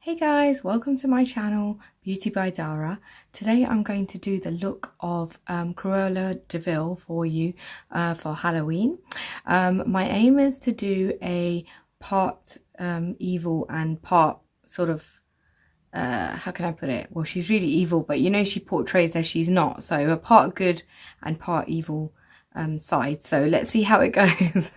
Hey guys, welcome to my channel, Beauty by Dara. Today I'm going to do the look of Cruella de for you for Halloween. My aim is to do a part evil and part sort of, how can I put it? Well, she's really evil, but you know she portrays as she's not. So a part good and part evil side. So let's see how it goes.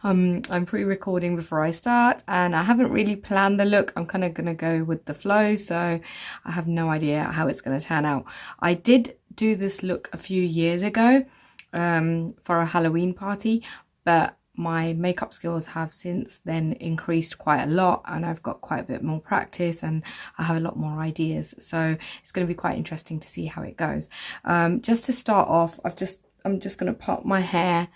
I'm pre-recording before I start and I haven't really planned the look. I'm kind of going to go with the flow, so I have no idea how it's going to turn out. I did do this look a few years ago for a Halloween party, but my makeup skills have since then increased quite a lot and I've got quite a bit more practice and I have a lot more ideas, so it's going to be quite interesting to see how it goes. Just to start off, I'm just going to pop my hair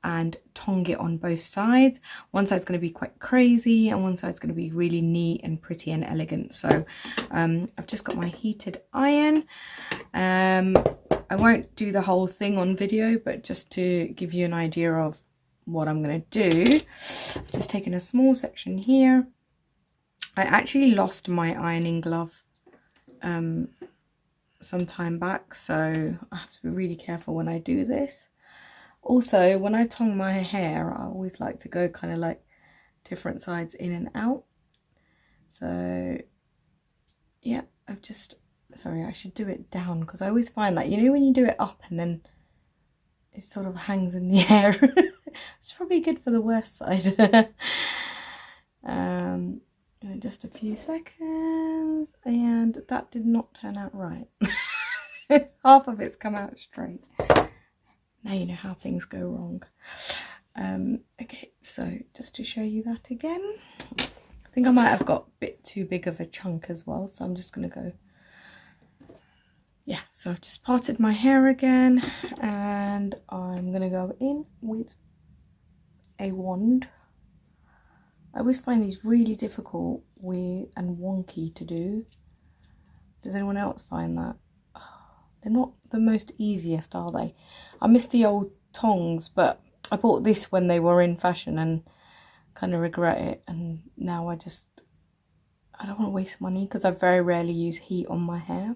and tongue it on both sides. One side's going to be quite crazy and one side's going to be really neat and pretty and elegant. So I've just got my heated iron. I won't do the whole thing on video, but just to give you an idea of what I'm going to do, I've just taken a small section here. I actually lost my ironing glove some time back, so I have to be really careful when I do this. Also, when I tongue my hair, I always like to go kind of like different sides in and out. So yeah, sorry, I should do it down because I always find that, you know, when you do it up and then it sort of hangs in the air. It's probably good for the worst side. Just a few seconds, and that did not turn out right. Half of it's come out straight. Now you know how things go wrong. Okay, so just to show you that again, I think I might have got a bit too big of a chunk as well, so I'm just going to go, yeah, so I've just parted my hair again and I'm going to go in with a wand. I always find these really difficult and wonky to do. Does anyone else find that? They're not the most easiest, are they? I miss the old tongs, but I bought this when they were in fashion and kind of regret it. And now I don't want to waste money because I very rarely use heat on my hair.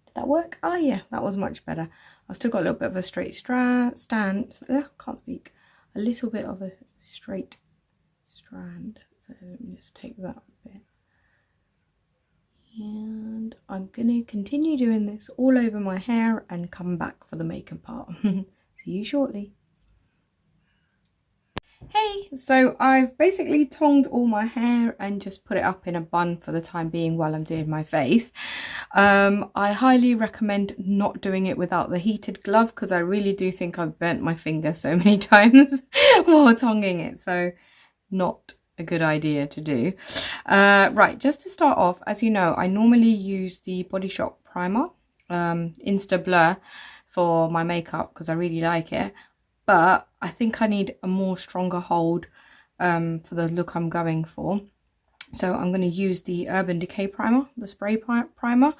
Did that work? Oh yeah, that was much better. I've still got a little bit of a straight can't speak. A little bit of a straight strand. So let me just take that bit. And I'm gonna continue doing this all over my hair and come back for the makeup part. See you shortly. Hey, so I've basically tongued all my hair and just put it up in a bun for the time being while I'm doing my face. I highly recommend not doing it without the heated glove because I really do think I've burnt my finger so many times while tonguing it, so not a good idea to do. Right, just to start off, as you know, I normally use the Body Shop primer, Instablur, for my makeup because I really like it, but I think I need a more stronger hold for the look I'm going for. So I'm going to use the Urban Decay primer, the spray primer,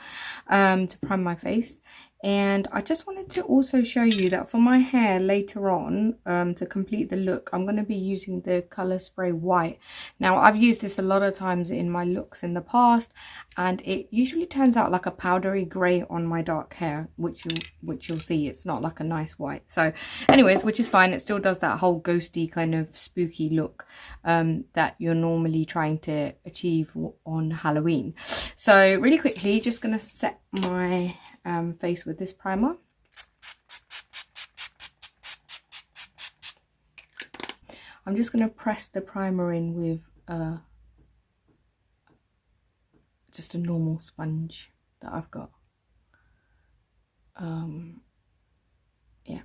to prime my face. And I just wanted to also show you that for my hair later on, to complete the look, I'm going to be using the Colour Spray White. Now, I've used this a lot of times in my looks in the past, and it usually turns out like a powdery grey on my dark hair, which you'll see. It's not like a nice white. So anyways, which is fine. It still does that whole ghosty kind of spooky look that you're normally trying to achieve on Halloween. So really quickly, just going to set my face with this primer. I'm just going to press the primer in with just a normal sponge that I've got. Yeah.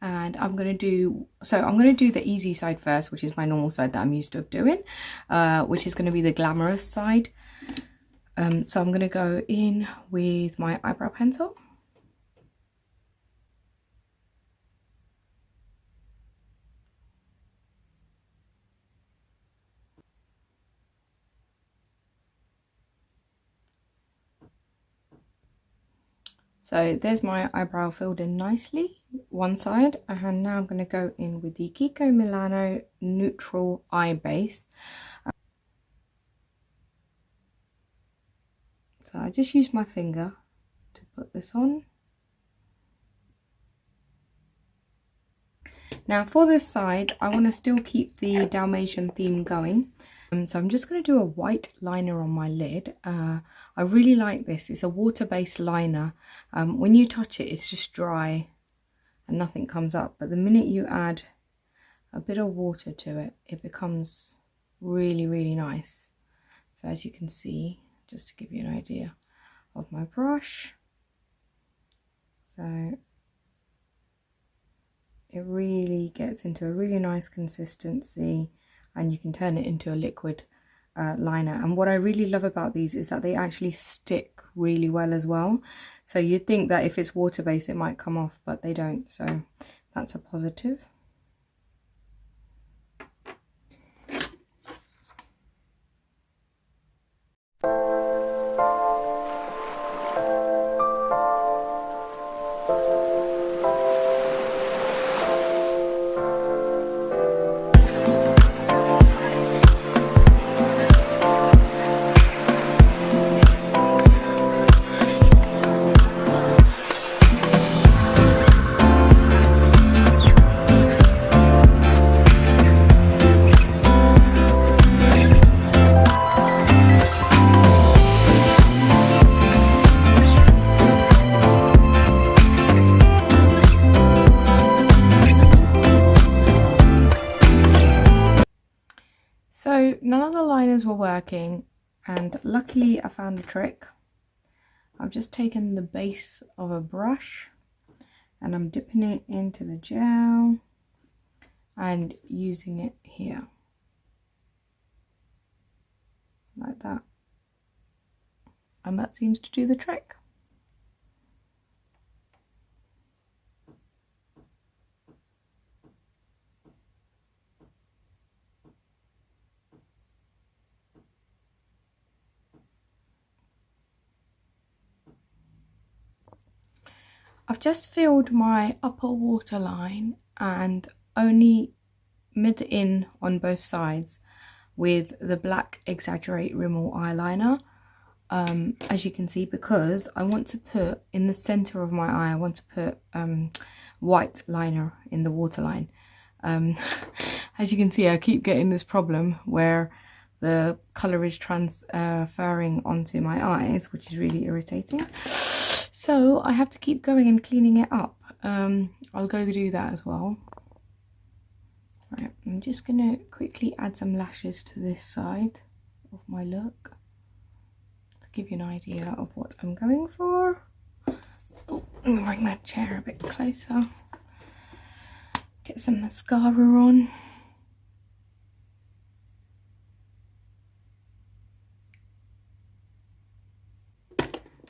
And I'm going to do the easy side first, which is my normal side that I'm used to doing, which is going to be the glamorous side. So I'm going to go in with my eyebrow pencil. So there's my eyebrow filled in nicely, one side, and now I'm going to go in with the Kiko Milano Neutral Eye Base. So I just use my finger to put this on. Now for this side, I want to still keep the Dalmatian theme going. So I'm just going to do a white liner on my lid. I really like this. It's a water-based liner. When you touch it, it's just dry and nothing comes up. But the minute you add a bit of water to it, it becomes really, really nice. So as you can see, just to give you an idea of my brush. So it really gets into a really nice consistency, and you can turn it into a liquid liner. And what I really love about these is that they actually stick really well as well. So you'd think that if it's water-based it might come off, but they don't, so that's a positive. So none of the liners were working, and luckily I found a trick. I've just taken the base of a brush and I'm dipping it into the gel and using it here like that, and that seems to do the trick. I've just filled my upper waterline and only mid in on both sides with the black Exaggerate Rimmel eyeliner, as you can see, because I want to put in the center of my eye, I want to put white liner in the waterline. As you can see, I keep getting this problem where the color is transferring onto my eyes, which is really irritating. So I have to keep going and cleaning it up. I'll go do that as well. Right, I'm just gonna quickly add some lashes to this side of my look to give you an idea of what I'm going for. Oh, let me bring that chair a bit closer. Get some mascara on.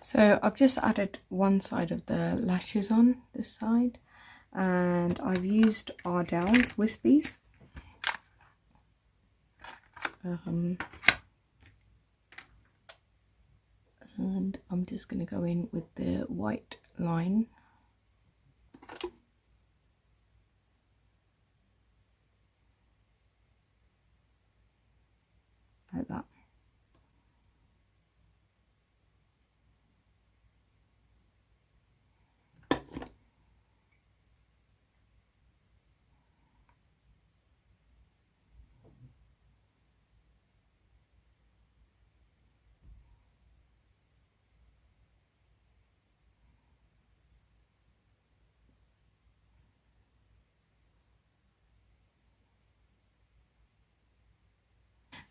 So I've just added one side of the lashes on, this side, and I've used Ardell's Wispies. And I'm just going to go in with the white line. Like that.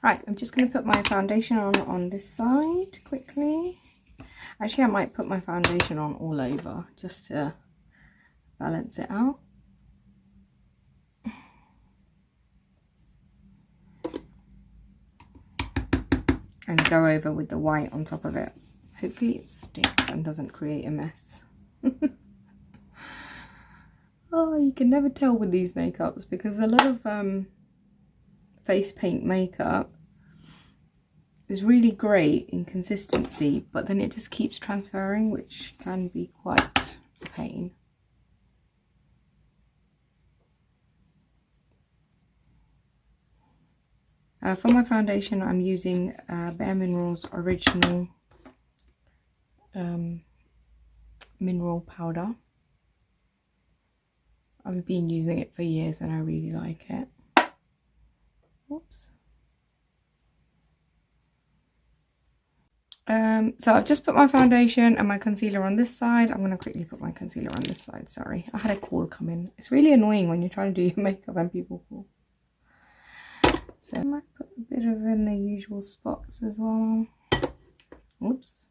Right, I'm just going to put my foundation on this side quickly. Actually, I might put my foundation on all over just to balance it out. And go over with the white on top of it. Hopefully it sticks and doesn't create a mess. Oh, you can never tell with these makeups because a lot of face paint makeup, is really great in consistency, but then it just keeps transferring, which can be quite a pain. For my foundation, I'm using Bareminerals original mineral powder. I've been using it for years and I really like it. Oops. So I've just put my foundation and my concealer on this side. I'm going to quickly put my concealer on this side. Sorry, I had a call come in. It's really annoying when you're trying to do your makeup and people call. So I might put a bit of in the usual spots as well. Oops.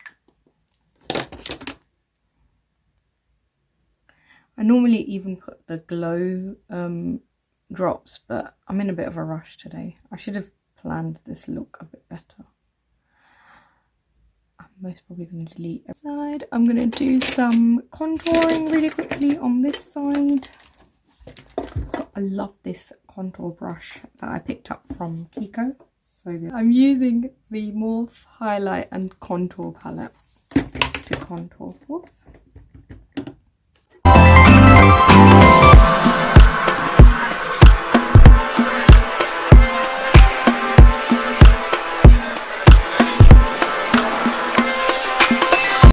I normally even put the glow drops, but I'm in a bit of a rush today. I should have planned this look a bit better. I'm most probably going to delete this side. I'm going to do some contouring really quickly on this side. I love this contour brush that I picked up from Kiko. So good. I'm using the Morphe Highlight and Contour palette to contour. Whoops.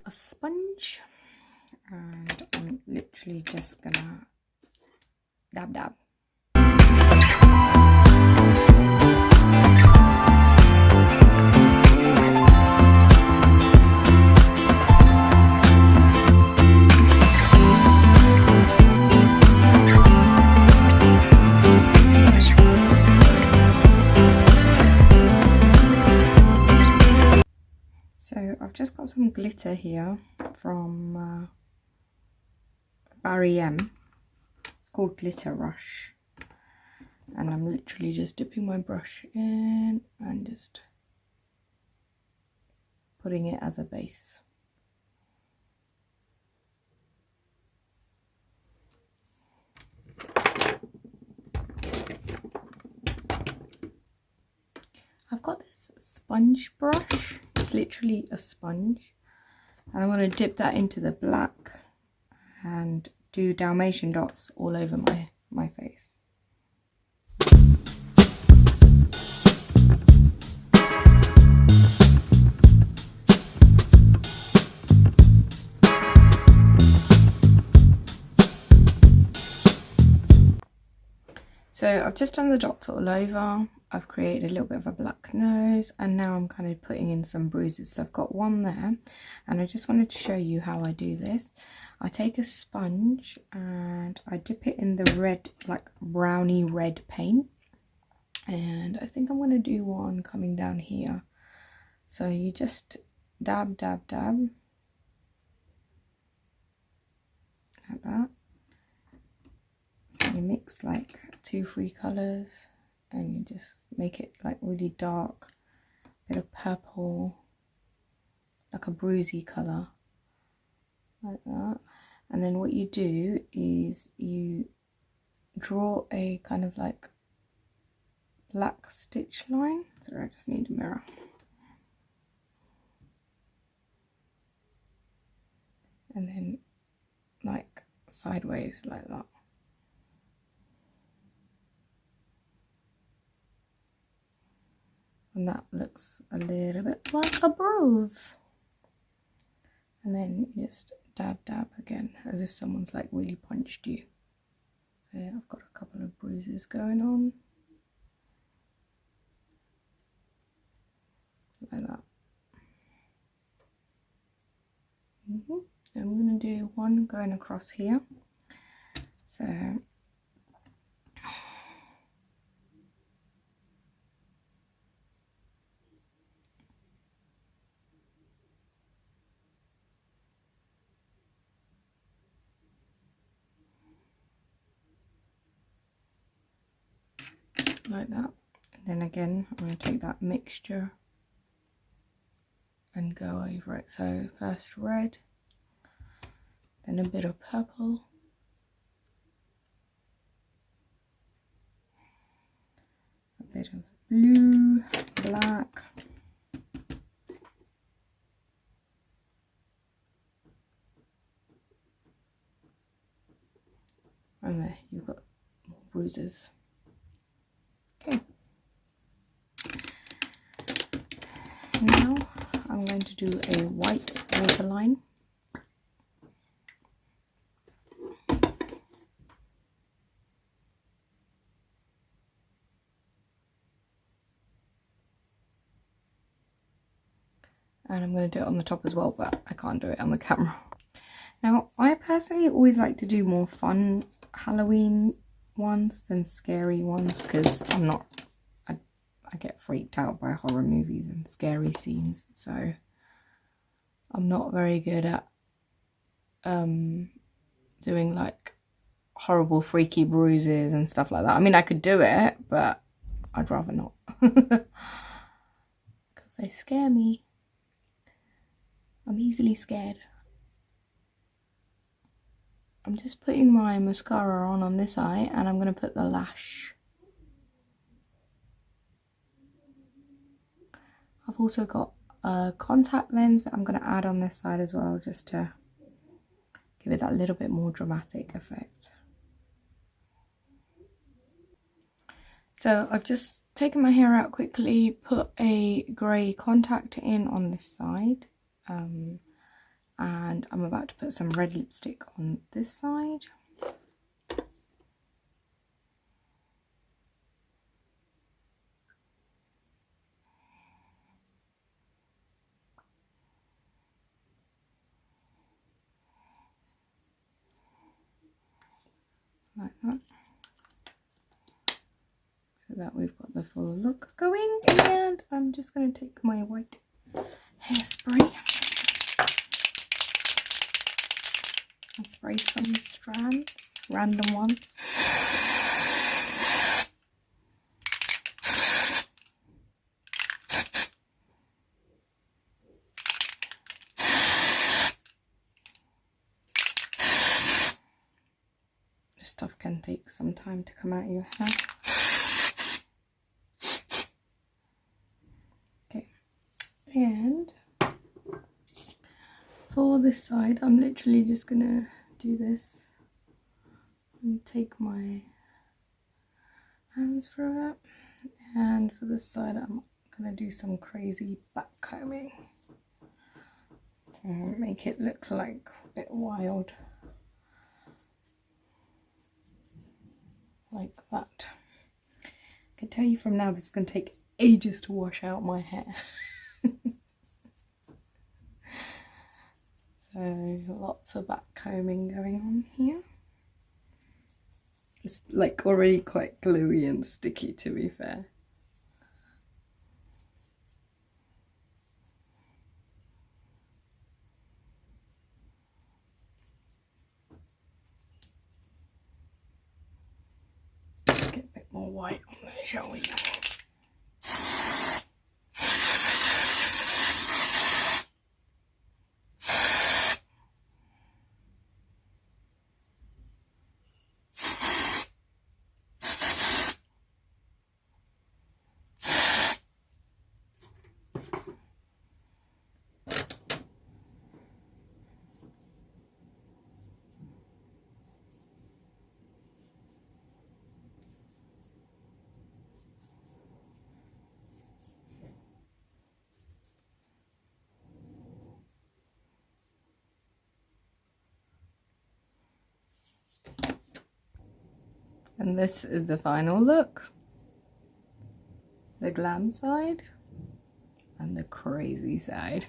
A sponge, and I'm literally just gonna dab dab. So I've just got some glitter here from Bareminerals. It's called Glitter Rush. And I'm literally just dipping my brush in and just putting it as a base. I've got this sponge brush. It's literally a sponge. And I'm going to dip that into the black and do Dalmatian dots all over my face. So I've just done the dots all over. I've created a little bit of a black nose, and now I'm kind of putting in some bruises. So I've got one there, and I just wanted to show you how I do this. I take a sponge and I dip it in the red, like browny red paint, and I think I'm going to do one coming down here. So you just dab dab dab like that. So you mix like 2-3 colors and you just make it like really dark, bit of purple, like a bruisey color, like that. And then what you do is you draw a kind of like black stitch line. Sorry, I just need a mirror. And then like sideways like that. And that looks a little bit like a bruise. And then you just dab dab again, as if someone's like really punched you. So yeah, I've got a couple of bruises going on. Like that. And I'm going to do one going across here. So like that. And then again, I'm going to take that mixture and go over it. So first red, then a bit of purple, a bit of blue, black, bruises. Okay. Now I'm going to do a white waterline. And I'm going to do it on the top as well, but I can't do it on the camera. Now, I personally always like to do more fun Halloween ones than scary ones, because I get freaked out by horror movies and scary scenes, so I'm not very good at doing like horrible freaky bruises and stuff like that. I mean, I could do it, but I'd rather not, because they scare me. I'm easily scared. I'm just putting my mascara on this eye, and I'm going to put the lash. I've also got a contact lens that I'm going to add on this side as well, just to give it that little bit more dramatic effect. So I've just taken my hair out quickly, put a grey contact in on this side, and I'm about to put some red lipstick on this side. Like that. So that we've got the full look going, and I'm just going to take my white hairspray and spray some strands, random ones. This stuff can take some time to come out of your hair. Okay, and for this side, I'm literally just gonna do this and take my hands through it. And for this side, I'm gonna do some crazy back combing to make it look like a bit wild, like that. I can tell you from now, this is gonna take ages to wash out my hair. So lots of back combing going on here. It's like already quite gluey and sticky, to be fair. Get a bit more white on there, shall we? And this is the final look. The glam side and the crazy side.